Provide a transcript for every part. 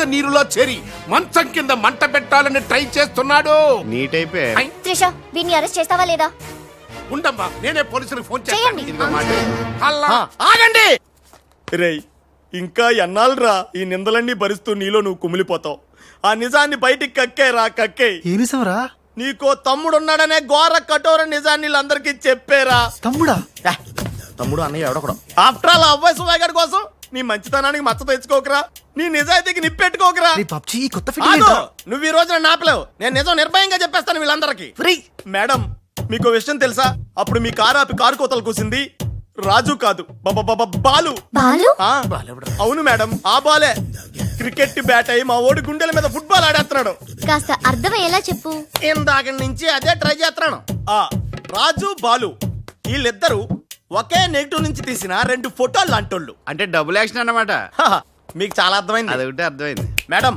కింద నీరులో చేరి మంచం కింద మంట పెట్టాలని ట్రై చేస్తున్నాడు. నీట్ అయిపోయి త్రిష వీడిని అరెస్ట్ చేస్తావా లేదా? ఉండమ్మా, నేనే పోలీసులకు ఫోన్ చేస్తాను. చేయండి. ఆగండి రేయ్, ఇంకా ఎన్నాళ్ళరా ఈ నిందలన్నీ భరిస్తూ నీలో నువ్వు కుమిలిపోతావు. ఆ నిజాన్ని బయటికి కక్కేరా, కక్కే. ఏ నిజంరా? నీకో తమ్ముడున్నాడనే ఘోర కఠోర నిజాన్ని వీళ్ళందరికీ చెప్పేరా. తమ్ముడా? తమ్ముడు అన్నయ్య ఎవడకూడదు. ఆఫ్టర్ ఆల్ అవ్వాయి సువాగడ్ కోసం నీ మంచితనానికి మచ్చ తెచ్చుకోకరా, నీ నిజాయితీకి నిప్పెట్టుకోకరా. పబ్జి కొత్త ఫిట్టింగ్. నువ్వు ఈ రోజున నాపలేవు. నేను నిజం నిర్భయంగా చెప్పేస్తాను వీళ్ళందరికీ. మేడం, మీకు విషయం తెలుసా? అప్పుడు మీ కారు ఆపి కారు కోతలు కూసింది రాజు కాదు, బాలు. ఆ, అవును మేడం, ఆ బాలే క్రికెట్ బ్యాట్ అయి మా ఓడి గుండెల మీద ఫుట్బాల్ ఆడేస్తున్నాడు. కాస్త అర్థమయ్యేలా చెప్పు. ఇందాక నుంచి అదే ట్రై చేస్తున్నాను. ఆ రాజు బాలు వీళ్ళిద్దరూ ఒకే నెగిటివ్ నుంచి తీసిన 2 ఫోటోలు లాంటోళ్ళు. అంటే డబుల్ యాక్షన్ అన్నమాట. మీకు చాలా అర్థమైంది. అదొకటి అర్థమైంది. మేడం,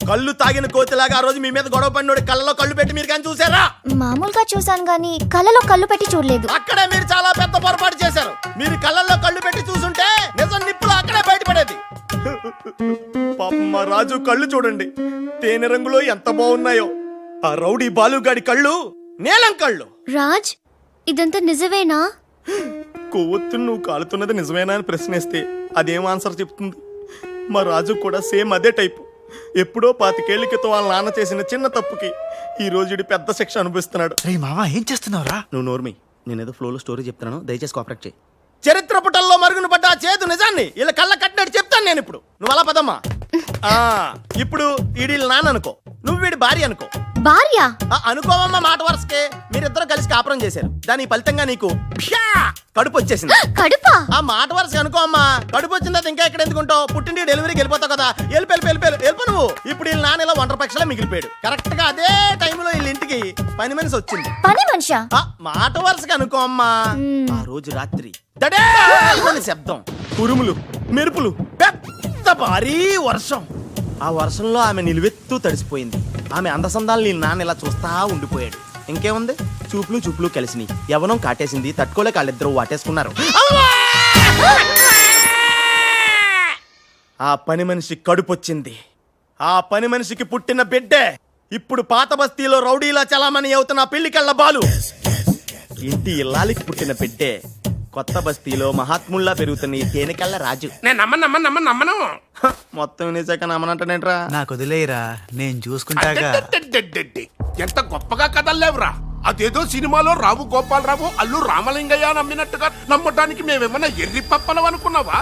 కళ్ళు తాగిన కోతిలాగా ఆ రోజు మీ మీద గొడవ పడినోడి కళ్ళలో కళ్ళు పెట్టి మీరు కానీ చూసారా? మామూలుగా చూసాను గానీ కళ్ళలో కళ్ళు పెట్టి చూడలేదు. అక్కడే మీరు చాలా పెద్ద పొరపాటు చేశారు. మీరు కళ్ళల్లో కళ్ళు పెట్టి చూసుంటే నిజం నిప్పులు అక్కడే బయటపడేది. పాపం మా రాజు కళ్ళు చూడండి, తేనె రంగులో ఎంత బాగున్నాయో. ఆ రౌడీ బాలుగాడి కళ్ళు నీలం కళ్ళు. రాజ్, ఇదంతా నిజమేనా? కొవ్వొత్తు నువ్వు కాలుతున్నది నిజమేనా అని ప్రశ్నిస్తే అదేం ఆన్సర్ చెప్తుంది? మా రాజు కూడా సేమ్ అదే టైపు. ఎప్పుడో 25 ఏళ్ల క్రితం వాళ్ళ నాన్న చేసిన చిన్న తప్పుకి ఈ రోజు పెద్ద శిక్ష అనుభవిస్తున్నాడు. రే మావా, ఏం చేస్తున్నావురా? నువ్వు నోర్మి, నేనేదో ఫ్లోలో స్టోరీ చెప్తున్నాను, దయచేసి కోఆపరేట్ చేయి. చరిత్ర పుటల్లో మరుగున పడ్డ ఆ చేదు నిజాన్ని ఇలా కళ్ళ కట్టినట్టు చెప్తాను నేను ఇప్పుడు. నువ్వు అలా పదమ్మా. ఇప్పుడు వీడి నాన్న అనుకో, నువ్వు వీడి భార్య అనుకో. భార్య అనుకోవమ్మా, మాట వరుసకే మీరిద్దరు కలిసి కాపురం చేశారు. దాని ఫలితంగా నీకు కడుపు వచ్చేసింది. కడుపా? ఆ మాట వరుసగా అనుకో అమ్మా. కడుపు వచ్చిన తర్వాత ఇంకా ఎక్కడ ఎందుకుంటావు? పుట్టింటి డెలివరీకి వెళ్ళిపోతావు కదా. వెళ్ళిపో నువ్వు. ఇప్పుడు వీళ్ళ నాన్న ఇలా 1 పక్షలా మిగిలిపోయాడు. కరెక్ట్ గా అదే టైంలో వీళ్ళ ఇంటికి పని మనిషి వచ్చింది. పని మనిషా? మాట వరుసగా అనుకో అమ్మా. ఆ రోజు రాత్రి దడే శబ్దం, ఉరుములు, మెరుపులు, పెద్ద భారీ వర్షం. ఆ వర్షంలో ఆమె నిలువెత్తు తడిసిపోయింది. ఆమె అందసందాలు నీ నాన్న ఇలా చూస్తా ఉండిపోయాడు. ఇంకేముంది, చూపులు కలిసినాయి. యవనం కాటేసింది. తట్టుకోలేక వాళ్ళిద్దరూ వాటేసుకున్నారు. ఆ పని మనిషి కడుపొచ్చింది. ఆ పని మనిషికి పుట్టిన బిడ్డే ఇప్పుడు పాత బస్తీలో రౌడీలా చలామణి అవుతున్న పెళ్లికళ్ళ బాలు. ఇంటి ఇల్లాలికి పుట్టిన బిడ్డే కొత్త బస్తీలో మహాత్ముల్లా పెరుగుతున్న ఈ తేనెకళ్ళ రాజు. నేను నమ్మను. మొత్తం నిజాక నమ్మనంటేంట్రా? నాకు వదిలేయరా, నేను చూసుకుంటాగా. ఎంత గొప్పగా కథల్లేవురా. అదేదో సినిమాలో రావు గోపాలరావు అల్లు రామలింగయ్య నమ్మినట్టుగా నమ్మటానికి మేమేమన్నా ఎర్రి పప్పలం అనుకున్నావా?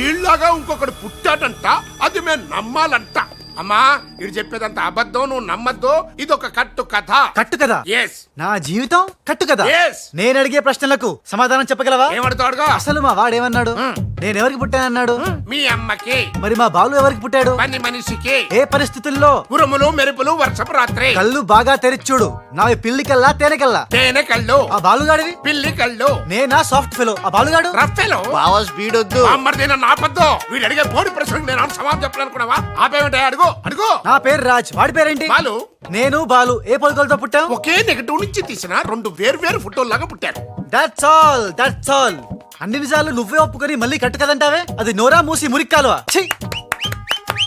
ఈళ్ళగా ఇంకొకడు పుట్టాడంట, అది మేము నమ్మాలంట. అమ్మా, ఇది చెప్పేదంత అబద్ధం, నువ్వు నమ్మద్దు. ఇదొక కట్టు కథ. కట్టు కదా? ఎస్. నా జీవితం కట్టు కదా? Yes. నేను అడిగే ప్రశ్నలకు సమాధానం చెప్పగలవా? ఏమడుతాడుగా? అసలు మా వాడేమన్నాడు? నేను ఎవరికి పుట్టానన్నాడు? మీ అమ్మకి. మరి మా బాలు ఎవరికి పుట్టాడు? పని మనిషికి. ఏ పరిస్థితుల్లో? ఉరుములు మెరుపులు వర్షపు రాత్రి. కళ్ళు బాగా తెరిచూడు. నావి పిల్లి కల్లా తేనె కల్లా? తేనె కళ్ళు. ఆ బాలుగాడివి? పిల్లి కళ్ళు. నేనా సాఫ్ట్ ఫెలో, ఆ బాలుగాడు రఫ్ ఫెలో. బావా స్పీడ్ వద్దు. అమ్మర్దైనా నాపద్దు. వీడు అడిగే బోడి ప్రశ్నకు నేను సమాధానం చెప్పాలనుకున్నావా? ఆపేమిటే? అడుగు. నా పేరు రాజ్, వాడి పేరేంటి? బాలు. నేను బాలు ఏ పొలకలతో పుట్టాం? ఒకే నెగటివ్ నుంచి తీసిన 2 వేర్వేరు ఫోటోల్లాగా పుట్టారు. That's all. అన్ని నిజాలు నువ్వే ఒప్పుకొని మళ్ళీ కట్టు కదంటావే? అది నోరా మూసి మురిక్కాలువా?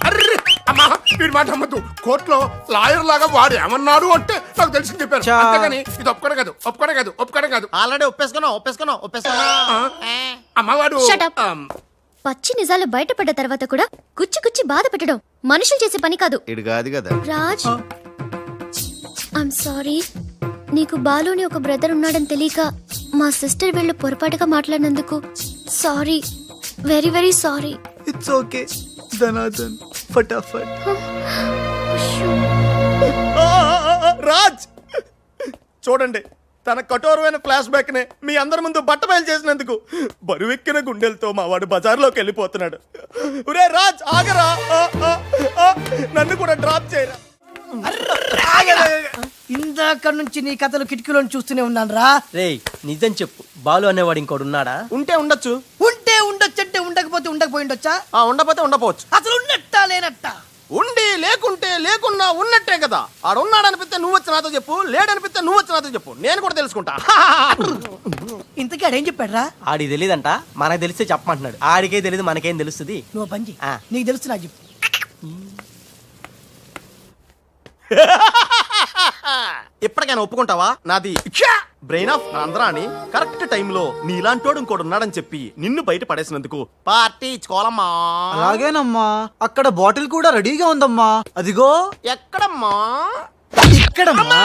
అర్రే అమ్మా, వీడి మాట అమ్మద్దు. కోర్టులో లాయర్ లాగా వాడు ఏమన్నాడు అంటే నాకు తెలిసి చెప్పారు. అంతేగాని ఇది ఒప్పుకోవడం కాదు. ఆల్రెడీ ఒప్పేసుకున్నావు. అమ్మవాడు పచ్చి నిజాలు బయటపడ్డ తర్వాత కూడా గుచ్చి బాధ పెట్టడం మనుషులు చేసే పని కాదు. ఇడు కాదు కదా రాజ్, ఐమ్ సారీ. నీకు బాలుని ఒక బ్రదర్ ఉన్నాడని తెలియక మా సిస్టర్ వీళ్ళు పొరపాటుగా మాట్లాడినందుకు sorry, very very sorry. It's okay ధనాధన్ ఫటాఫట్. రాజ్ చూడండి, తన కఠోరమైన ఫ్లాష్ బ్యాక్ నే మీ అందరి ముందు బట్టబయలు చేసినందుకు బరువెక్కిన గుండెలతో మా వాడు బజార్లోకి వెళ్ళిపోతున్నాడు. ఒరే రాజ్, ఆగరా, నన్ను కూడా డ్రాప్ చేయరా. ఇందాక నుంచి నీ కథలు కిటికీలో చూస్తూనే ఉన్నాను రా. రేయ్, నిజం చెప్పు, బాలు అనేవాడు ఇంకోడు ఉన్నాడా? ఉంటే ఉండొచ్చు. ఉంటే ఉండొచ్చు అంటే ఉండకపోతే ఉండకపోయి ఉండొచ్చా? ఉండపోతే ఉండపోవచ్చు. అసలు ఉన్నట్టా లేనట్టా? ఉండి లేకుంటే లేకున్నా ఉన్నట్టే కదా. ఆడున్నాడనిపిస్తే నువ్వు వచ్చి నాతో చెప్పు, లేడనిపిస్తే నువ్వు వచ్చి నాతో చెప్పు, నేను కూడా తెలుసుకుంటా. ఇంతకీ ఆడేం చెప్పాడు రా? ఆడికి తెలియదంట, మనకు తెలిస్తే చెప్పమంటున్నాడు. ఆడికే తెలియదు, మనకేం తెలుస్తుంది? నువ్వు పని చెయ్యి, నీకు తెలుసు నాకు చెప్పు. ఇప్పటికైనా ఒప్పుకుంటావా నాది బ్రెయిన్ ఆఫ్ ఆంధ్ర అని కరెక్ట్ టైంలో నీలాంటోడు ఇంకోటి ఉన్నాడని చెప్పి నిన్ను బయట పడేసినందుకు పార్టీ ఇచ్చుకోవాలమ్మా. అలాగేనమ్మా, అక్కడ బాటిల్ కూడా రెడీగా ఉందమ్మా. అదిగో ఎక్కడమ్మా? ఇక్కడమ్మా.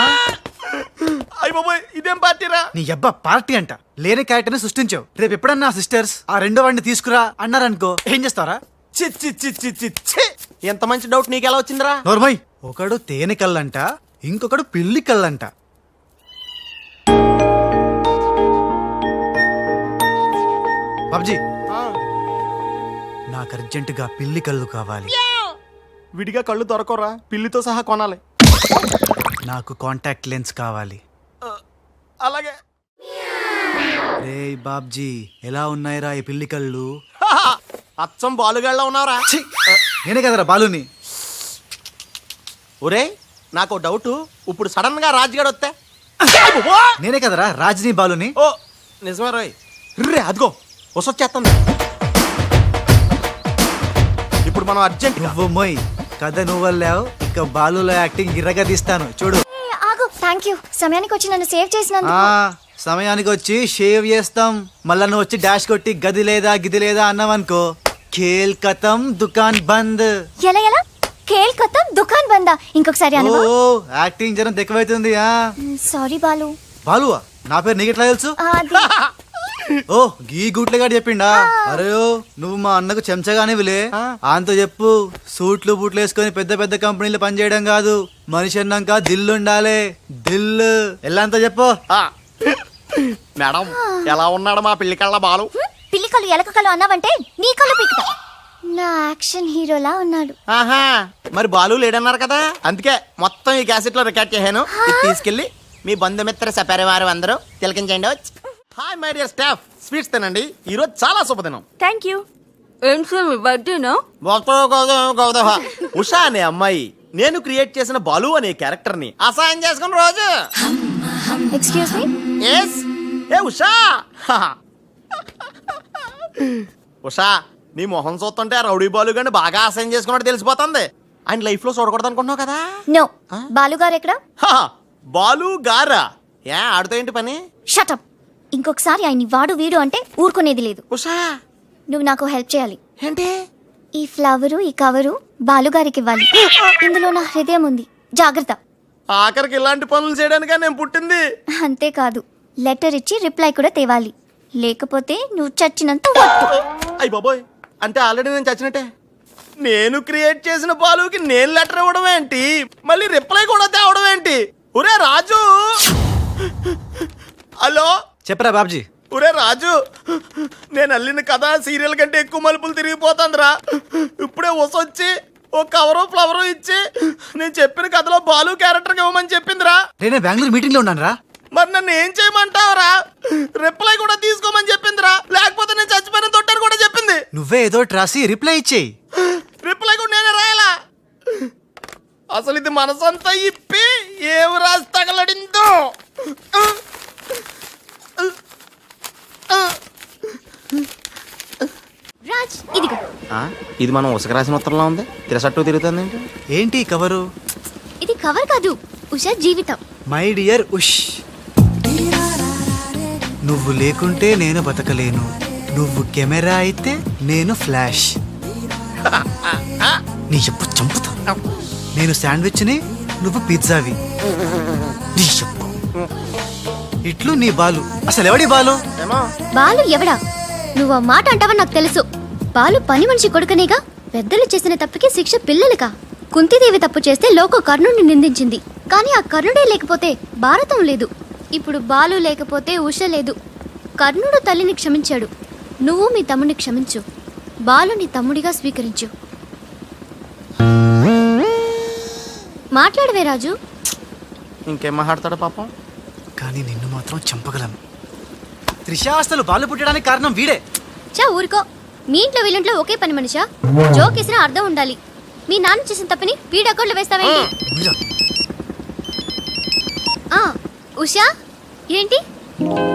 అయ్య బాబోయ్, ఇదేం పార్టీరా? నీ అబ్బా పార్టీ అంట. లేని క్యారెక్టర్ ని సృష్టించావు. రేపు ఎప్పుడన్నా సిస్టర్స్ ఆ రెండో వాడిని తీసుకురా అన్నారనుకో, ఏం చేస్తారా? చి చి చి చి చి చి. ఎంత మంచి డౌట్ నీకెలా వచ్చిందిరా? నోర్మయ్, ఒకడు తేనె కళ్ళంట, ఇంకొకడు పిల్లి కళ్ళంట. బాబ్జీ, నాకు అర్జెంటుగా పిల్లి కళ్ళు కావాలి. విడిగా కళ్ళు దొరకరా, పిల్లితో సహా కొనాలి. నాకు కాంటాక్ట్ లెన్స్ కావాలి. అలాగే. రే బాబ్జీ, ఎలా ఉన్నాయిరా ఈ పిల్లి కళ్ళు? అచ్చం బాలుగాళ్ళ ఉన్నావురా. ఛీ! నేనే కదరా బాలుని. ఒరే, నాకు డౌట్, ఇప్పుడు సడన్ గా రాజుగాడు వస్తే? నేనే కదరా రాజ్ని బాలుని. ఓ నిజమే రోయ్. రే అదిగో వసొచ్చేస్తుంది. ఇప్పుడు మనం అర్జెంట్ నువ్వు మొయ్, కథ నువ్వెళ్ళావు, ఇక బాలులో యాక్టింగ్ గిర్రగా తీస్తాను చూడు. ఆగు, థ్యాంక్ యూ. సమయానికి వచ్చి నన్ను సేవ్ చేసినందుకు. సమయానికి వచ్చి షేవ్ చేస్తాం. మళ్ళా నువ్వు వచ్చి డాష్ కొట్టి గది లేదా గిది లేదా అన్నావనుకో, ఖేల్ కతం దుకాన్ బంద్. ఎలా ఎలా? కేల్ కథం దుకాన్ బందా. ఇంకొకసారి ఓ అనవా? యాక్టింగ్ జనం ఎక్కువైతుంది. సారీ బాలు. బాలువా? నా పేరు నీకెట్లా తెలుసు? అది ఓ గీ గుట్లగాడు చెప్పిండా? అరే నువ్వు మా అన్నకు చెంచగానే విలే. ఆయనతో చెప్పు, సూట్లు బూట్లు వేసుకొని పెద్ద పెద్ద కంపెనీలు పనిచేయడం కాదు, మనిషి అన్నాక దిల్లు ఉండాలి. దిల్లు ఎల్లంతో చెప్పు. మేడం, ఎలా ఉన్నాడు మా పిల్లి కళ్ళ బాలు? పిల్లి కళ్ళు ఎలక కళ్ళు అన్నావంటే నీ కళ్ళు పీకుతా. నా యాక్షన్ హీరోలా ఉన్నాడు. ఆహా, మరి బాలు లేడన్నారు కదా, అందుకే మొత్తం ఈ క్యాసెట్ లో రికార్డ్ చేశాను. ఇది తీసుకెళ్లి మీ బంధుమిత్ర సపరివారు అందరూ తిలకించండి. Hi my dear staff, sweets తినండి, ఈ రోజు చాలా శుభదినం. Thank you. ఏం సార్ మీ బర్త్డేనా? ఉషా అనే అమ్మాయి నేను క్రియేట్ చేసిన బాలు అనే క్యారెక్టర్ ని అసహాయం చేసుకున్న రోజు. Excuse me. ఎస్. ఏ ఉషా, ఉషా నీ మొహం చూస్తుంటే ఆ రౌడీ బాలు గాని బాగా అసహాయం చేసుకున్నట్టు తెలిసిపోతుంది. ఆయన లైఫ్ లో చూడకూడదు అనుకుంటున్నావు కదా. నో. బాలు గారు ఎక్కడ? బాలు గారా? ఏ ఆడుతో ఏంటి పని? షటప్. ఇంకొకసారి ఆయన్ని వాడు వీడు అంటే ఊరుకునేది లేదు. ఉషా, నువ్వు నాకు హెల్ప్ చేయాలి. ఏంటి? ఈ ఫ్లవరు ఈ కవరు బాలుగారికి ఇవ్వాలి. ఇందులో నా హృదయం ఉంది, జాగ్రత్త. ఆఖరికి ఇలాంటి పనులు చేయడానికే నేను పుట్టింది. అంతేకాదు, లెటర్ ఇచ్చి రిప్లై కూడా తేవాలి, లేకపోతే నువ్వు చచ్చినంత వద్దు. అయ్య బాబోయ్, అంటే ఆల్రెడీ నేను చచ్చినట్టే. నేను క్రియేట్ చేసిన బాలుకి నేను లెటర్ ఇవ్వడం ఏంటి, మళ్ళీ రిప్లై కూడా తేవడం ఏంటి? ఒరే రాజు, హలో చెప్పరా బాబ్జీ. ఒరే రాజు, నేను అల్లిన కథ సీరియల్ కంటే ఎక్కువ మలుపులు తిరిగిపోతుందిరా. ఇప్పుడే వసొచ్చి ఓ కవరు ఫ్లవరు ఇచ్చి నేను చెప్పిన కథలో బాలు క్యారెక్టర్ ఇవ్వమని చెప్పిందిరా. నేనే బెంగళూరు మీటింగ్ లో ఉన్నాను రా. మరి నన్ను ఏం చేయమంటావరా? రిప్లై కూడా తీసుకోమని చెప్పిందిరా, లేకపోతే నేను చచ్చిపోయిన తొట్టని కూడా చెప్పింది. నువ్వే ఏదో రాసి రిప్లై ఇచ్చేయి. రిప్లై కూడా నేనే రాయాలా? అసలు ఇది మనసంతా ఇప్పి ఏం రాసి తగలడిందో. రాజ్, ఇదిగో. ఇది మనం ఉసక రాసిన ఉత్తరంలో ఉంది, తిరసట్టు తిరుగుతుంది. ఏంటి కవరు? ఇది కవర్ కాదు, ఉషా జీవితం. మై డియర్ ఉష్, నువ్వు లేకుంటే నేను బతకలేను. నువ్వు కెమెరా అయితే నేను ఫ్లాష్. నీ చెప్పు చంపుతా. నేను శాండ్విచ్ని, నువ్వు పిజ్జావి. నీ చెప్పు. ఇట్లు నీ బాలు. అసలు ఎవడి బాలు? బాలు ఎవడా? నువ్వు ఆ మాట అంటావని నాకు తెలుసు. బాలు పని మనిషి కొడుకనేగా. పెద్దలు చేసిన తప్పుకి శిక్ష పిల్లలకా? కుంతిదేవి తప్పు చేస్తే లోకం కర్ణుడిని నిందించింది, కానీ ఆ కర్ణుడే లేకపోతే భారతం లేదు. ఇప్పుడు బాలు లేకపోతే ఉష లేదు. కర్ణుడు తల్లిని క్షమించాడు, నువ్వు మీ తమ్ముడిని క్షమించు. బాలుని తమ్ముడిగా స్వీకరించు. మాట్లాడవే రాజు. ఇంకేం మాట్లాడతాడు పాపం. కానీ నిన్ను మాత్రం చంపగలను. త్రిష, అసలు బాలు పుట్టడానికి కారణం వీడే. చా ఊరుకో. మీ ఇంట్లో వీళ్ళింట్లో ఒకే పని మనిషా? జోక్ వేసినా అర్థం ఉండాలి. మీ నాన్న చేసిన తప్పని వీడి అకౌంట్లో వేస్తావేంటి? ఉషా, ఏంటి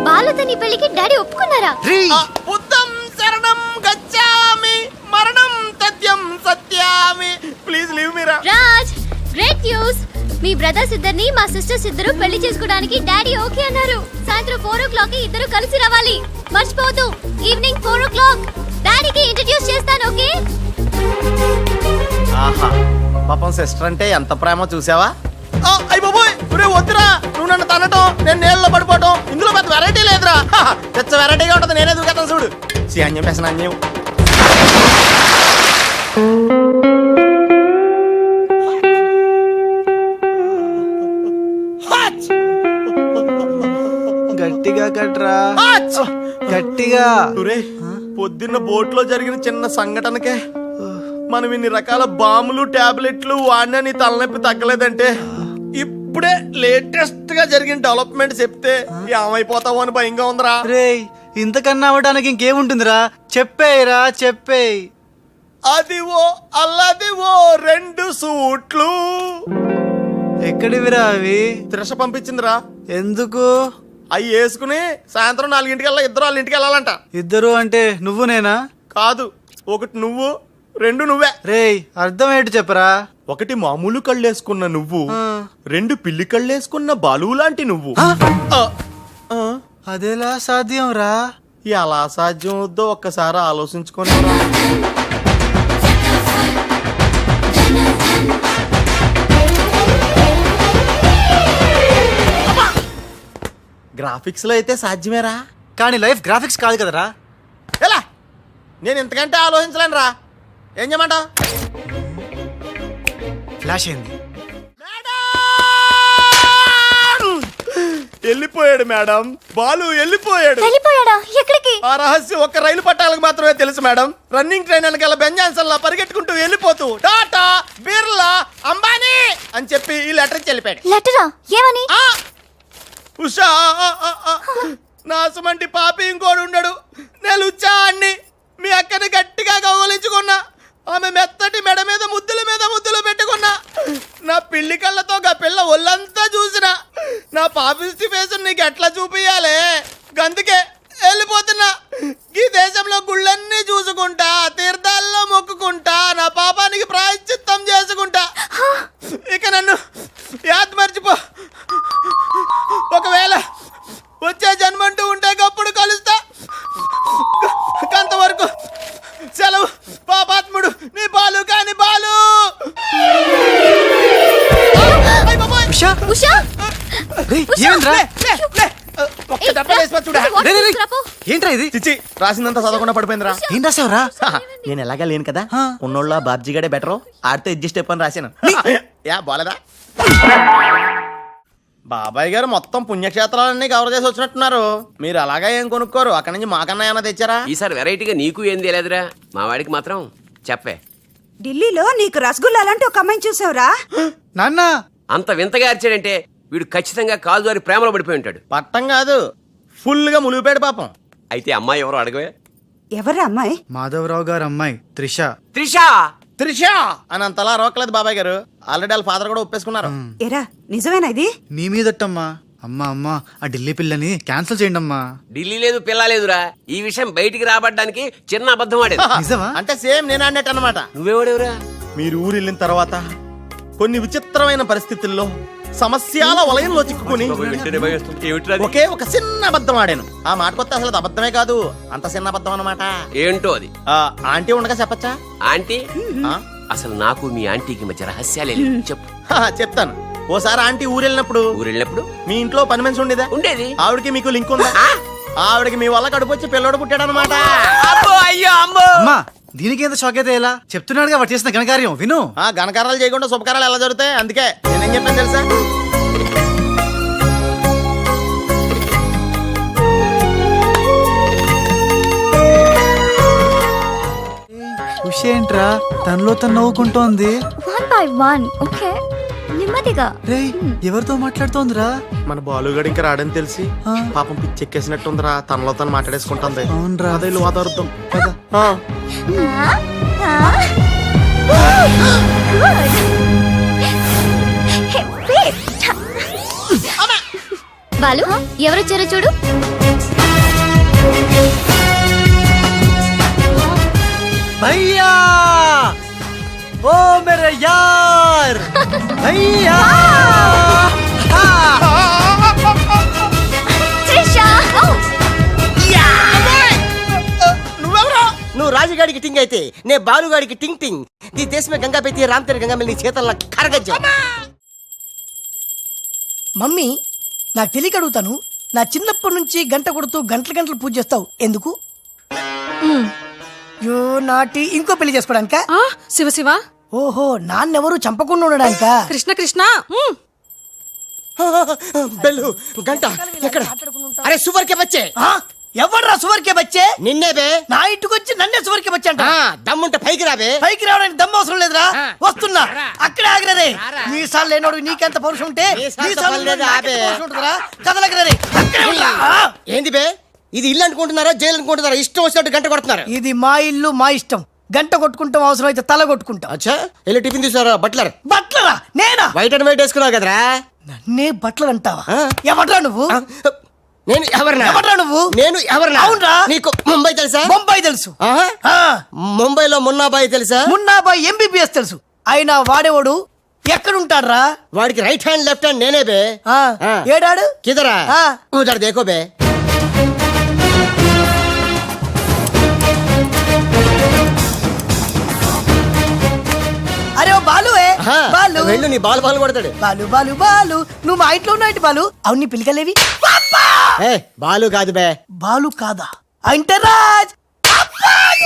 బాలుతో నీ పెళ్లికి డాడీ ఒప్పుకున్నారా? బుద్ధం శరణం గచ్చామి, మరణం తథ్యం సత్యామి. ప్లీజ్ లీవ్ మీ రా. Raj, great news. మీ బ్రదర్స్ ఇద్దరిని మా సిస్టర్స్ ఇద్దరు పెళ్లి చేసుకోవడానికి డాడీ ఓకే అన్నారు. సాయంత్రం 4 o'clock కి ఇద్దరు కలిసి రావాలి. మర్చిపోవద్దు. Evening 4 o'clock. డాడీకి ఇంట్రడ్యూస్ చేస్తాను. ఓకే? ఆహా పాపం సిస్టర్ అంటే ఎంత ప్రేమ చూసావా? అయ్య బాబోయ్ ఒరే వద్దురా, నువ్వు నన్ను తనటం నేను నీళ్ళలో పడిపోవటం ఇందులో పెద్ద వెరైటీ లేదురా. పెద్ద వెరైటీగా ఉంటుంది, నేనే దూకేతాను చూడు. అన్యం పెసన అన్యం. గట్టిగా కట్రా, గట్టిగా. ఒరే పొద్దున్న బోట్లో జరిగిన చిన్న సంఘటనకే మనం ఇన్ని రకాల బాంబులు టాబ్లెట్లు వాడినా నీ తలనొప్పి తగ్గలేదంటే ఇప్పుడే లేటెస్ట్ గా జరిగిన డెవలప్మెంట్ చెప్తే ఏమైపోతావో అని భయంగా ఉందిరా. రేయ్ ఇంతకన్నా అవ్వడానికి ఇంకేముంటుందిరా, చెప్పేయరా చెప్పేయ్. అదివో అల్లదివో 2 సూట్లు. ఎక్కడివిరా అవి? త్రిష పంపించిందిరా. ఎందుకు? అవి వేసుకుని సాయంత్రం 4 ఇద్దరు వాళ్ళ ఇంటికి వెళ్ళాలంట. ఇద్దరు అంటే నువ్వు నేనా? కాదు, ఒకటి నువ్వు 2 నువ్వే. రేయ్ అర్థం ఏంటి చెప్పరా. ఒకటి మామూలు కళ్ళేసుకున్న నువ్వు, 2 పిల్లి కళ్ళేసుకున్న బాలు లాంటి నువ్వు. అదెలా సాధ్యం రా? ఎలా సాధ్యం అవుద్దో ఒక్కసారి ఆలోచించుకొని గ్రాఫిక్స్ లో అయితే సాధ్యమేరా, కానీ లైఫ్ గ్రాఫిక్స్ కాదు కదరా. ఎలా? నేను ఇంతకంటే ఆలోచించలేను రా. ఏం చేయమంటావు? ఫ్లాష్ అయింది. వెళ్ళిపోయాడు మేడం, బాలు వెళ్ళిపోయాడు. వెళ్ళిపోయాడా? ఎక్కడికి? ఆ రహస్యం ఒక్క రైలు పట్టాలకు మాత్రమే తెలుసు మేడం. రన్నింగ్ ట్రైన్ వెనకాల బెంజాన్సన్ లా పరిగెట్టుకుంటూ వెళ్ళిపోతూ టాటా బిర్లా అంబానీ అని చెప్పి ఈ లెటర్ వెళ్ళిపోయాడు. లెటరా? ఏమని? ఉషా నాసుమంటి పాపి ఇంకోడు ఉండడు. నేను ఉచ్చాన్ని మీ అక్కని గట్టిగా కౌగలించుకున్నా. ఆమె మెత్తటి మెడ మీద ముద్దులు పెట్టుకున్నా. నా పిల్లి కళ్ళతో గా పిల్ల ఒళ్ళంతా చూసిన. నా పాపిస్టి ఫేస్ నీకు ఎట్లా చూపియాలే? గందుకే వెళ్ళిపోతున్నా. ఈ దేశంలో గుళ్ళన్నీ చూసుకుంటా, తీర్థాల్లో మొక్కుకుంటా, నా పాపానికి ప్రాయశ్చిత్తం చేసుకుంటా. ఇక నన్ను యాద్ మర్చిపో. ఒకవేళ వచ్చే జన్మంటూ ఉంటే అప్పుడు కలుస్తా. అంతవరకు సెలవు. పాపాత్ముడు నీ బాలు కాని బాలు. ఉషా ఉషా! రేయ్, ఏమైందిరా? ఒక్క దెబ్బ వేసి చూడా. రేయ్, రేయ్, రేయ్. ఏంట్రా ఇది? చిచ్చి రాసిందంతా చదవకుండా పడిపోయిందిరా. ఏం రాసావురా? నేను ఎలాగా లేను కదా, ఉన్నోళ్ళ బాబ్జీ గడే బెటరు, ఆడితే అడ్జస్ట్ అయిపోయి రాశాను. యా బాలేదా? బాబాయ్ గారు మొత్తం పుణ్యక్షేత్రాలన్నీ కవర్ చేసి వచ్చినట్టున్నారు. మీరు అలాగా ఏం కొనుక్కోరు, అక్కడి నుంచి మాకన్నా ఏమైనా తెచ్చారా? ఈసారి వెరైటీగా నీకు ఏం తెలియదురా, మా వాడికి మాత్రం చెప్పే. ఢిల్లీలో నీకు రసగుల్లా లాంటి ఒక అమ్మాయిని చూసావురా? నాన్న అంత వింతగా అరిచాడంటే వీడు ఖచ్చితంగా కాలు జారి ప్రేమలో పడిపోయి ఉంటాడు. పట్టం కాదు, ఫుల్ గా ములిగిపోయాడు పాపం. అయితే అమ్మాయి ఎవరో అడగవే. ఎవరా అమ్మాయి? మాధవరావు గారు అమ్మాయి త్రిష. త్రిషా! త్రిష అని అంతలా రోకలేదు బాబాయ్ గారు. ఆల్రెడీ వాళ్ళ ఫాదర్ కూడా ఒప్పేసుకున్నారు. ఎరా నిజమేనా ఇది? నీ మీదట్టమ్మా. అమ్మా అమ్మా ఆ ఢిల్లీ పిల్లని క్యాన్సిల్ చేయండి అమ్మా. ఢిల్లీ లేదు పిల్ల లేదురా. ఈ విషయం బయటికి రాబడ్డానికి చిన్న అబద్ధం ఆడేది. నిజమా? అంటే సేమ్ నేను అన్నట్టు అనమాట. నువ్వేవాడేవురా? మీరు ఊరు వెళ్ళిన తర్వాత కొన్ని విచిత్రమైన పరిస్థితుల్లో సమస్యల వలయంలో చిక్కుకుని ఒకే ఒక చిన్న అబద్ధం ఆడాను. ఆ మాట కొత్త అసలు అది అబద్ధమే కాదు, అంత చిన్న అబద్ధం అన్నమాట. ఏంటో అది? ఆంటీ ఉండగా చెప్పచ్చా? ఆంటీ? అసలు నాకు మీ ఆంటీకి మధ్య రహస్యాలే లేవు. చెప్పు. చెప్తాను. ఓసారి ఆంటీ ఊరెళ్ళినప్పుడు మీ ఇంట్లో పని మనిషి ఉండేదా? ఉండేది. ఆవిడకి మీకు లింక్ ఉందా? ఆవిడకి మీ వల్ల కడుపు వచ్చి పిల్లోడు పుట్టాడు అనమాట. అమ్మా దీనికి ఎంత షాక్ అయితే ఎలా? చెప్తున్నాడుగా వాడు చేసిన ఘనకార్యం విను. ఘనకారాలు చేయకుండా శుభకారాలు ఎలా జరుగుతాయి? అందుకే నేనేం చెప్పాను తెలుసా? ఖుషి ఏంట్రా తనలో తను నవ్వుకుంటోంది. 1 by 1. ఓకే, నెమ్మదిగా. రేయ్ ఎవరితో మాట్లాడుతోందిరా? మన బాలుగాడు ఇంకా రాడని తెలిసి పాపం పిచ్చెక్కేసినట్టుందిరా. తనలో తను మాట్లాడేసుకుంటుంది. అవునరా. అదే వాతావరణం. బాలు ఎవరొచ్చారో చూడు. భయ్యా ఓ మేరే యార్ భయ్యా గాడికి టింగ్ అయితే నే బాలుగాడికి టింగ్ టింగ్ నీ దేశమే గంగా పెట్టి రామ్ తెర గంగా నీ చేతల్లో కరగజ్జా. మమ్మీ నాకు తెలియక అడుగుతాను, నా చిన్నప్పటి నుంచి గంట కొడుతూ గంటలు గంటలు పూజ చేస్తావు ఎందుకు? యో నాటి ఇంకో పెళ్లి చేసుకోవడానిక? శివ శివ ఓహో, నాన్నెవరు చంపకుండా ఉండడానిక? కృష్ణ కృష్ణ బెల్లు గంట ఎక్కడ? అరే సువర్ కే బచ్చే, ఎవర్రా సువర్కే బచ్చే? నిన్నే బే. నా ఇంటికి వచ్చి నన్నే సువర్కే బచ్చే అంట. దమ్ముంటే పైకి రాబే. పైకి రావడానికి దమ్ము అవసరం లేదురా, వస్తున్నా. అక్కడే ఆగిరదే. మీసాలు లేనోడు నీకెంత పౌరుషం ఉంటే మీసాలు లేనోడు నాకెంత పౌరుషం ఉంటుందిరా? కదలకరే, అక్కడే ఉండరా. ఏంది బే, ఇది ఇల్లు అనుకుంటున్నారా జైలు అనుకుంటున్నారా? ఇష్టం వచ్చినట్టు గంట కొడుతున్నారు. ఇది మా ఇల్లు మా ఇష్టం. గంట కొట్టుకుంటాం, అవసరం అయితే తల కొట్టుకుంటాం. అచ్చా వెళ్ళి టిఫిన్ తీసుకురా. బట్లర్ బట్లరా? నేనా? వైట్ అండ్ వైట్ వేసుకున్నావు కదరా. నన్నే బట్లర్ అంటావా? ఎవడ్రా నువ్వు? నేను ఎవరినా? ఎవడ్రా నువ్వు? నేను ఎవరినా? అవునరా? నీకు ముంబై తెలుసా? బొంబాయి తెలుసు. ఆ, ముంబైలో మున్నాబాయి తెలుసా? మున్నాబాయి ఎంబీబీఎస్ తెలుసు. అయినా వాడేవాడు ఎక్కడుంటాడ్రా? వాడికి రైట్ హ్యాండ్ లెఫ్ట్ హ్యాండ్ నేనే బే. ఏడాడు కిదరా ఆ. ఉదర దేకో బే. అరే ఓ బాలు, బాలు వెళ్ళు, నీ బాల్ బాల్ కొడతాడు. బాలు బాలు బాలు, నువ్వు మా ఇంట్లో ఉన్నావు బాలు. అవును, నీ పిల్లకలేవి? ఏ బాలు కాదు బే. బాలు కాదా? అంటే రాజ్.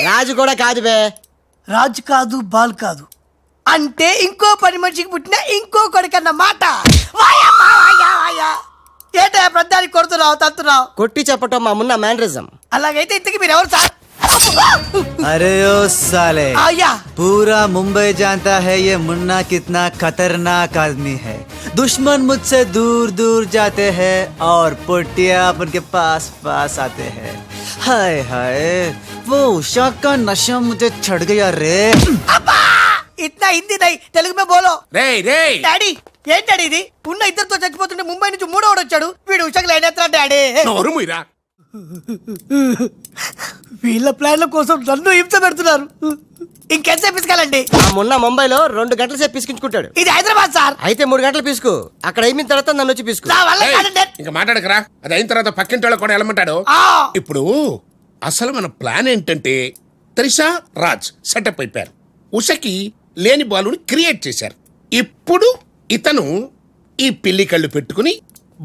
రాజు కూడా కాదు బే. రాజు కాదు, బాల్ కాదు అంటే ఇంకో పని మనిషికి పుట్టిన ఇంకో కొడుకన్న మాట. ఏటా ప్రధానికి కొడుతున్నావు, తంతున్నావు? కొట్టి చెప్పటం మా మున్న మేనరిజం. అలాగైతే ఇంతకి మీరు ఎవరు సార్? अरे ओ साले, आया पूरा मुंबई जानता है ये मुन्ना कितना खतरनाक आदमी है। दुश्मन मुझसे दूर दूर जाते हैं और पोटिया उनके पास पास आते हैं। हाय हाय, वो उषा का नशा मुझे चढ़ गया रे। ఇట్లా హిందీ నై, తెలుగు మే బోలో. రేయ్ రేయ్ డాడీ ఏంటాడు ఇది? ఉన్న ఇద్దరితో చచ్చిపోతుంటే ముంబై నుంచి మూడోడు వచ్చాడు. వీడు ఉషకు లైన్ ఎత్తా డాడీ. నోరు ముయ్యరా. వీళ్ళ ప్లాన్ల కోసం నన్ను హింస పెడుతున్నారు. ఇంకెంతసేపు పిసుకాలండి? ఆ మున్న ముంబైలో 2 గంటల సేపు పిసికించుకుంటాడు. ఇది హైదరాబాద్ సార్. అయితే 3 గంటలు పిసుకు. అక్కడ అయిన తర్వాత నన్ను వచ్చి పిసుకు. నా వల్ల ఏయ్, కాదండి. ఇంకా మాట్లాడకరా. అది అయిన తర్వాత పక్కింటి వాళ్ళు కూడా వెళ్ళమంటాడు. ఆ, ఇప్పుడు అసలు మన ప్లాన్ ఏంటంటే త్రిషా రాజ్ సెటప్ అయిపోయారు. ఉషకి లేని బాలుని క్రియేట్ చేశారు. ఇప్పుడు ఇతను ఈ పిల్లి కళ్ళు పెట్టుకుని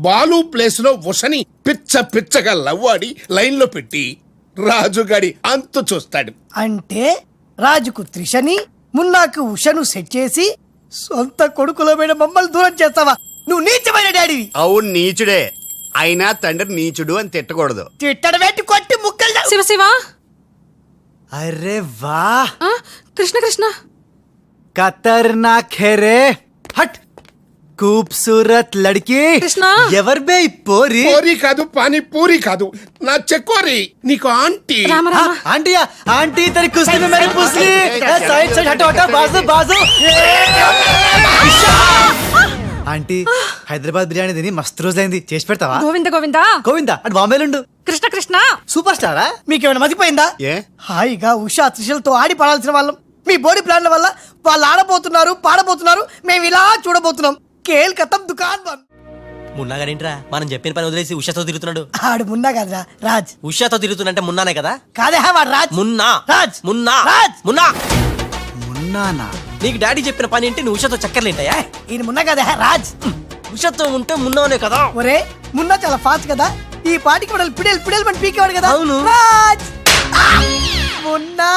బాలు ప్లేస్ లో ఉషని పిచ్చ పిచ్చగా లవ్వాడి లైన్ లో పెట్టి రాజుగాడి అంతు చూస్తాడు. అంటే రాజుకు త్రిషని, మున్నాకు ఉషను సెట్ చేసి సొంత కొడుకులమైన మమ్మల్ని దూరం చేస్తావా? నువ్వు నీచమైన డాడీవి. అవును నీచుడే, అయినా తండ్రి నీచుడు అని తిట్టకూడదు. తిట్టడం పెట్టి కొట్టి ముక్కలు. శివ శివ अरे वाह, కృష్ణ కృష్ణ खतरनाक है रे. हट, खूबसूरत लड़की. కృష్ణ ఎవర్ బే ఈ పోరి? పూరి కాదు, పానీ పూరి కాదు, నా చెక్కోరి. నీకు ఆంటీ. రామ हाँ, రామ आंटी आंटी तेरी कुश्ती में मेरी पुसली. साइड साइड हटो हटो, बाजू बाजू. ఆంటీ, హైదరాబాద్ బిర్యానీ తిని మస్తు రోజైంది, చేసి పెడతావా? గోవింద గోవింద గోవిందా అటు బాంబేలుండు. కృష్ణ కృష్ణ సూపర్ స్టారా? మీకేమైనా మతిపోయిందా? ఏ హాయిగా ఉషా త్రిషలతో ఆడి పాడాల్సిన వాళ్ళం. మీ బాడీ ప్లాన్ల వల్ల వాళ్ళు ఆడబోతున్నారు, పాడబోతున్నారు. మేము ఇలా చూడబోతున్నాం. కేల్ కథం దుకాన్ బంద్. మున్నాగారేంట్రా మనం చెప్పిన పని వదిలేసి ఉషాతో తిరుగుతున్నాడు? ఆడు మున్నా కదరా రాజ్. ఉషాతో తిరుగుతున్నంటే మున్నానే కదా? కాదే వాడు రాజ్. మున్నా రాజ్. మున్నా రాజ్. మున్నా. మున్నానా? నీకు డాడీ చెప్పిన పని ఏంటి? నువ్వు ఉషాతో చక్కర్లేంటాయా? ఈయన మున్నా కదే రాజ్. ఉషాతో ఉంటే మున్నానే కదా? ఒరే, మున్నా చాలా ఫాస్ట్ కదా. ఈ పాటికి మనల్ని పిడేలు పిడేలు మన పీకేవాడు కదా. అవును. రాజ్. మున్నా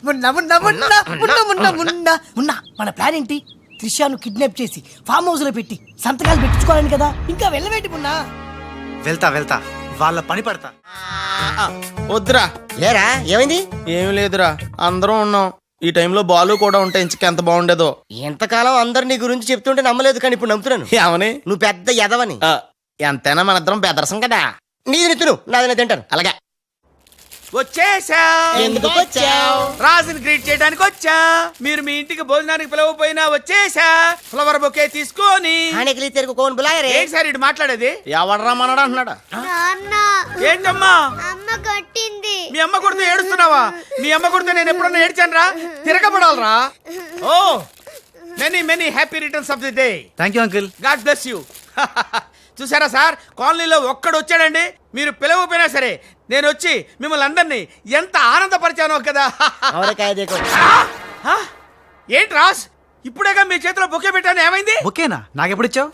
మున్నా మున్నా మున్నా మున్నా మున్నా మున్నా మున్నా. మన ప్లాన్ ఏంటి? త్రిషాను కిడ్నాప్ చేసి ఫామ్ హౌస్ లో పెట్టి సంతకాలు పెట్టించుకోవాలని కదా. ఇంకా వెళ్ళవేంటి మున్నా? వెళ్తా వెళ్తా, వాళ్ళ పని పడతా. వద్దురా. లేరా ఏమైంది? ఏం లేదురా, అందరం ఉన్నాం. ఈ టైంలో బాలు కూడా ఉంటే ఇంకెంత బాగుండేదో. ఎంతకాలం అందరు నీ గురించి చెప్తుంటే నమ్మలేదు, కానీ ఇప్పుడు నమ్ముతున్నాను. ఏమని? నువ్వు పెద్ద ఎదవని. ఎంతైనా మన ఇద్దరం బెదరసం కదా. నీది తిను, నాది నేను తింటాను. అలాగే. వచ్చేసా. ఎందుకు వచ్చావు? రాజుని గ్రీట్ చేయడానికి వచ్చా. మీరు మీ ఇంటికి భోజనానికి పిలవపోయినా వచ్చేసా. ఫ్లవర్ బొకే తీసుకొని. హానికలి తెరుగు కోన్ బులాయరే. ఏంటి సార్ ఇటు మాట్లాడేది? ఎవడరా మనడా అంటున్నాడా? ఏంటమ్మా? అమ్మ కొట్టింది. మీ అమ్మ కొడితే ఏడుస్తున్నావా? మీ అమ్మ కొడితే నేను ఎప్పుడన్నా ఏడ్చాను రా? తిరగబడాలరా? Oh many many happy returns of the day. Thank you uncle. God bless you. చూసారా సార్, కాలనీలో ఒక్కడు వచ్చాడండి, మీరు పిలవకపోయినా సరే నేను వచ్చి మిమ్మల్ని అందరినీ ఎంత ఆనందపరిచానో కదా. ఆవరకాయ దేకో. ఆ? ఏంటి రాస్, ఇప్పుడేగా మీ చేతిలో బొకే పెట్టాను, ఏమైంది? ఓకేనా నాకెప్పుడు ఇచ్చావు?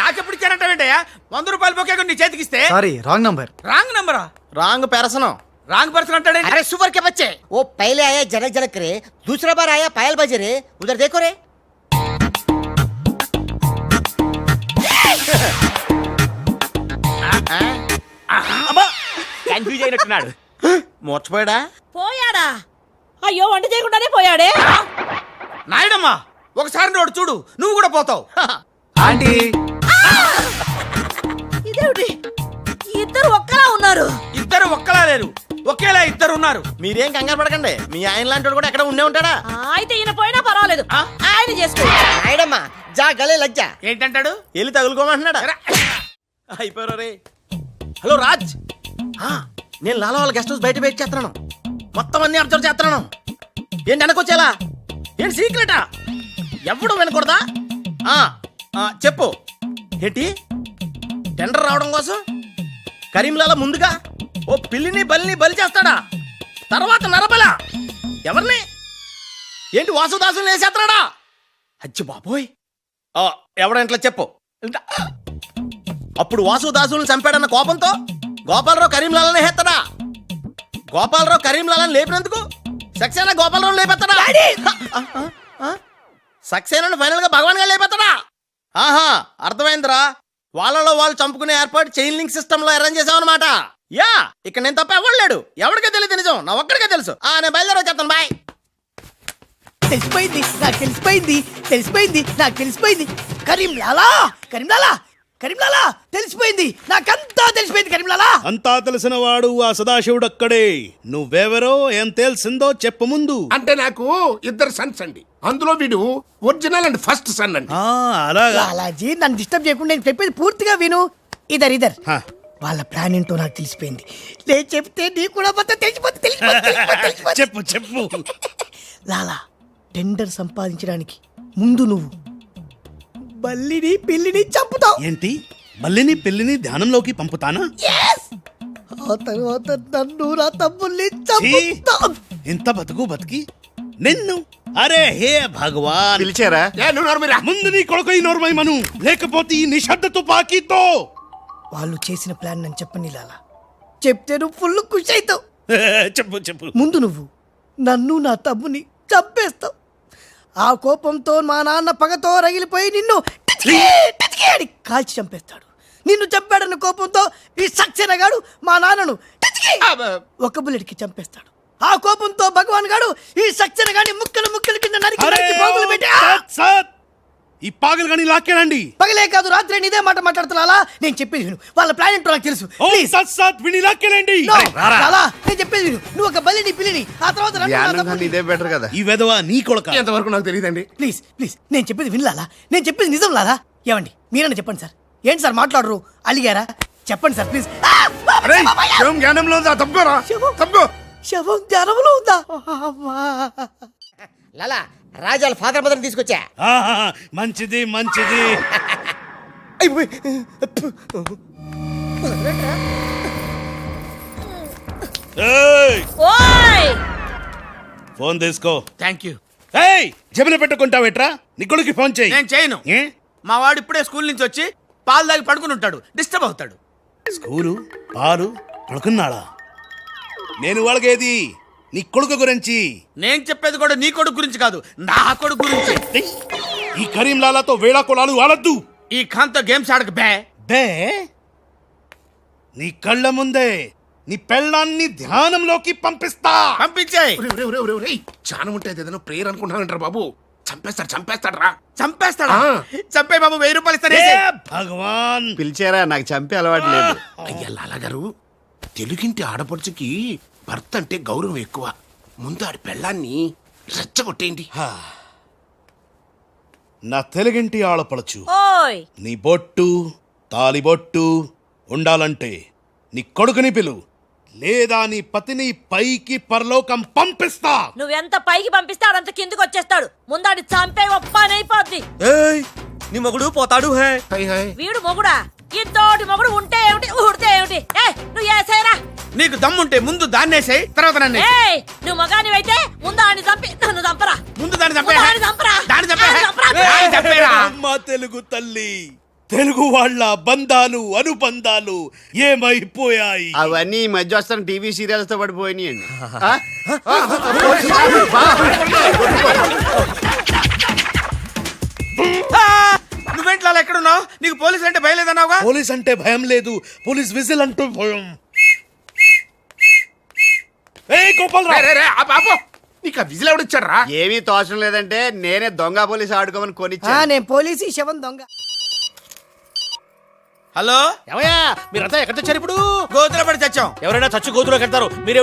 నాకెప్పుడు ఇచ్చానంటావేంటయ్యా? 100 రూపాయలు బొకే నీ చేతికి ఇస్తే సారీ రాంగ్ నంబర్. రాంగ్ నంబరా? రాంగ్ పెరసనం. రాంగ్ పర్సన్ అంటాడే. अरे सुपर के बच्चे, वो पहले आया जनक जनक रे, दूसरा बार आया पायल बजे रे, उधर देखो रे. కన్ఫ్యూజ్ అయినట్టున్నాడు. మోర్చిపోయాడా? పోయాడా? అయ్యో వంట చేయకుండానే పోయాడే. నాయుడమ్మా, ఒకసారి నోడు చూడు, నువ్వు కూడా పోతావు. ఆంటీ ఇదేమిటి ఇద్దరు ఒక్కలా ఉన్నారు? ఇద్దరు ఒక్కలా లేరు, ఒకేలా ఇద్దరు ఉన్నారు. మీరేం కంగారు పడకండి, మీ ఆయన లాంటి కూడా ఎక్కడ ఉండే ఉంటాడా? అయితే ఈయన పోయినా పర్వాలేదు, ఆయన చేసుకో. నాయుడమ్మా జా గలే లజ్జా. ఏంటంటాడు? వెళ్ళి తగులుకోమంటున్నాడా? అయిపోయారు రే. హలో రాజ్, నేను లాలా వాళ్ళ గెస్ట్ హౌస్ బయట వెయిట్ చేస్తున్నాను, మొత్తం అన్ని అబ్జర్వ్ చేస్తున్నాను. ఏంటి వెనకొచ్చేలా? ఏంటి సీక్రెటా? ఎవడు వినకూడదా? చెప్పు. ఏంటి టెండర్ రావడం కోసం కరీంలాలా ముందుగా ఓ పిల్లిని బలిని బలి చేస్తాడా? తర్వాత నరబల ఎవరిని? ఏంటి వాసుదాసుని వేసేస్తాడా? అచ్చి బాబోయ్, ఎవడంట్లా చెప్పు. అప్పుడు వాసుదాసులను చంపాడన్న కోపంతో గోపాలరావు కరీంలాలని హేత్తడా? గోపాలరావు కరీంలాలని లేపినందుకు సక్సేనా గోపాలరావు లేపెత్తడా? సక్సేనాను ఫైనల్ గా భగవాన్ గా లేపెత్తడా? ఆహా, అర్థమైందిరా. వాళ్ళలో వాళ్ళు చంపుకునే ఏర్పాటు చైన్ లింక్ సిస్టమ్ లో అరేంజ్ చేసామన్నమాట. యా, ఇక్కడ నేను తప్ప ఎవరు లేడు, ఎవరికే తెలియదు నిజం, నా ఒక్కడికే తెలుసు. నేను బయలుదేరి వచ్చేస్తాను, బాయ్. తెలిసిపోయింది నాకు, తెలిసిపోయింది నాకు, తెలిసిపోయింది. కరీంలాలా కరీంలాలా కరీంలాలా తెలిసిపోయింది నాకంతా, తెలిసిపోయింది కరీంలాలా. అంతా తెలిసిన వాడు ఆ సదాశివుడక్కడే. నువ్వెవరో ఏం తెలిసిందో చెప్పు ముందు. అంటే నాకు ఇద్దరు సన్స్ అండి, అందులో వీడు ఒరిజినల్ అండ్ ఫస్ట్ సన్ అండి. అలాగా? లాలాజీ నన్ను డిస్టర్బ్ చేయకుండా నేను చెప్పేది పూర్తిగా విను. ఇద్దరు వాళ్ళ ప్లాన్ ఏంటో నాకు తెలిసిపోయింది. నేను చెప్తే నీకు కూడా మొత్తం తెలిసిపోతుంది. చెప్పు చెప్పు. లాలా, టెండర్ సంపాదించడానికి ముందు నువ్వు బల్లిని పిల్లిని చంపుతావు. ఏంటి, బల్లిని పిల్లిని ధ్యానంలోకి పంపుతానా? ఆ తర్వాత నన్ను నా తమ్ముల్ని చంపుతావు. ఇంత బతికి నిన్ను, అరే హే భగవాన్. పిలిచారా? ముందు నీ కొడుకు ఈ నోర్మై మను, లేకపోతే ఈ నిశ్శబ్ద తుపాకీతో. వాళ్ళు చేసిన ప్లాన్ నన్ను చెప్పని లాలా, చెప్తే నువ్వు ఫుల్ ఖుషి అవుతావు. చెప్పు చెప్పు. ముందు నువ్వు నన్ను నా తమ్ముని చంపేస్తావు. ఆ కోపంతో మా నాన్న పగతో రగిలిపోయి నిన్ను టిచ్కి టిచ్కి అని కాల్చి చంపేస్తాడు. నిన్ను చంపాడన్న కోపంతో ఈ సక్సేనా గాడు మా నాన్నను టిచ్కి ఒక బుల్లెట్కి చంపేస్తాడు. ఆ కోపంతో భగవాన్ గాడు ఈ సక్సేనా గాని ముక్కలు ముక్కలు కింద నరికి నరికి పోగులు పెట్టి ఈ పాగలు గాని లాక్కేనండి. పగలే కాదు రాత్రి ఇదే మాట మాట్లాడుతున్నా. నేను చెప్పేది విను, వాళ్ళ ప్లాన్ ఏంటో నాకు తెలుసు. లాలా, నేను చెప్పేది విను. నువ్వు ఒక బలిని పిల్లిని, ఆ తర్వాత నన్ను నా తమ్ముడిని. ఇదే బెటర్ కదా. ఈ వెధవ నీ కొడుక. ఎంతవరకు నాకు తెలియదండి. ప్లీజ్ ప్లీజ్ నేను చెప్పేది వినలాలా, నేను చెప్పేది నిజం లాలా. ఏమండి మీరన్నా చెప్పండి సార్. ఏంటి సార్ మాట్లాడరు, అలిగారా? చెప్పండి సార్ ప్లీజ్. జ్ఞానంలో ఉందా? తప్పుకోరా, తప్పుకో. శవం జ్ఞానంలో ఉందా? లాలా, రాజాల ఫాదర్ మదర్ తీసుకొచ్చా. మంచిది మంచిది. ఫోన్ తీసుకో. Thank you. జబిన పెట్టుకుంటావేట్రా? నీ కొడుకు ఫోన్ చేయి. నేను చేయను. మా వాడు ఇప్పుడే స్కూల్ నుంచి వచ్చి పాలు తాగి పడుకుని ఉంటాడు, డిస్టర్బ్ అవుతాడు. స్కూలు పాలు పడుకున్నాడా? నేను వాళ్ళకేది నీ కొడుకు గురించి. నేను చెప్పేది కూడా నీ కొడుకు గురించి కాదు, నా కొడుకు గురించి. ఈ కరీంలాలాతో వేళా కొలాలు వాడద్దు. ఈ ఖాన్తో గేమ్స్ ఆడక బే. బే, నీ కళ్ళ ముందే నీ పెళ్ళాన్ని ధ్యానంలోకి పంపిస్తా. పంపించేయ్. చాలా ఉంటుంది ఏదైనా ప్రేయర్ అనుకుంటానంటారా బాబు? చంపేస్తాడు రా. చంపేస్తాడా? చంపే బాబు, 1000 రూపాయలు ఇస్తానే. భగవాన్. పిలిచారా? నాకు చంపే అలవాటు లేదు. అయ్యా లాలా గారు, తెలుగింటి ఆడపడుచుకి భర్త అంటే గౌరవం ఎక్కువ. ముందు ఆడి పెళ్ళాన్ని రెచ్చగొట్టేయండి. నా తెలుగింటి ఆడపడచ్చు నీ బొట్టు తాలిబొట్టు ఉండాలంటే నీ కొడుకుని పిలు, లేదా నీ పతిని పైకి పరలోకం పంపిస్తా. నువ్వెంత పైకి పంపిస్తాడు అంత కిందకి వచ్చేస్తాడు. ముందాడి చంపే ఒప్పనైపోద్ది. నీ మొగుడు పోతాడు హే. వీడు మొగుడా? ఇంతోటి మొగుడు ఉంటే ఏమిటి ఊడితే ఏమిటి నువ్వు ఏసైరా నీకు దమ్ముంటే ముందు దాన్నేసాయి తర్వాత నన్ను నువ్వు మగానివైతే ముందు ఆడిని చంపి నన్ను చంపరా ముందు దాన్ని చంపే దాన్ని చంపరా. దాన్ని చంపే దాన్ని చంపరా. దాన్ని చంపేరా. అమ్మ తెలుగు తల్లి తెలుగు వాళ్ళ బంధాలు అనుబంధాలు ఏమైపోయాయి. అవన్నీ ఈ మధ్య వస్తున్న టీవీ సీరియల్స్ తో పడిపోయినాయండి. నువ్వేంట్లో అలా ఎక్కడున్నావు? నీకు పోలీసు అంటే భయం లేదన్నావుగా? పోలీస్ అంటే భయం లేదు, పోలీస్ విజిల్ అంటూ భయం. ఏయ్ గోపాలరావు, రే, రే, ఆపు, ఆపు. నీకు ఆ విజిల్ ఎవడిచ్చాడ్రా? ఏమీ తోచడం లేదంటే నేనే దొంగ పోలీస్ ఆడుకోమని కొనిచ్చా. నేను పోలీసు శవం దొంగ. హలో, ఏమయ్యా మీరంతా ఎక్కడ తెచ్చారు ఇప్పుడు? గోతులో పడి చచ్చాం. ఎవరైనా చచ్చి గోతులో కడతారు, మీరు